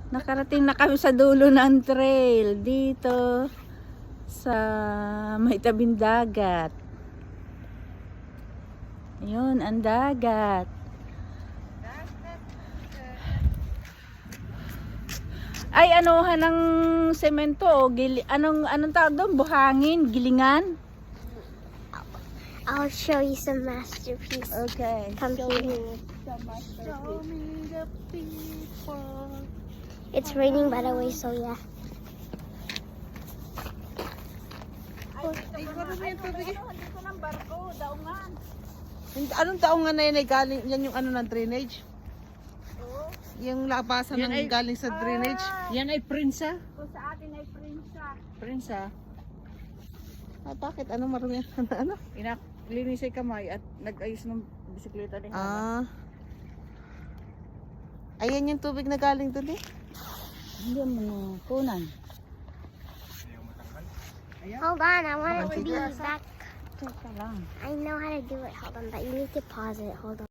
Nakarating na kami sa dulo ng trail dito sa may tabing dagat. Ayun, ang dagat. Ay, anuhan ng semento, anong tawag doon? Buhangin, gilingan? I'll show you some masterpieces. Okay. Come Show here. me the people. It's raining by the way, so yeah. Ay, dito ng barko, daungan. Anong taongan na yan ay galing, yan yung ano ng drainage? Oo. Yung labasan ng galing sa drainage? Yan ay prinsa. Kung sa atin ay prinsa. Prinsa. Ah, bakit? Ano marami? Ano? Linis ay kamay at nag-ayos ng bisikleta ni Hana. Ah. Ayan yung tubig na galing doon eh. Hindi mo kunan. Hold on, I want it to be back. Teka lang. I know how to do it. Hold on, but you need to pause it. Hold on.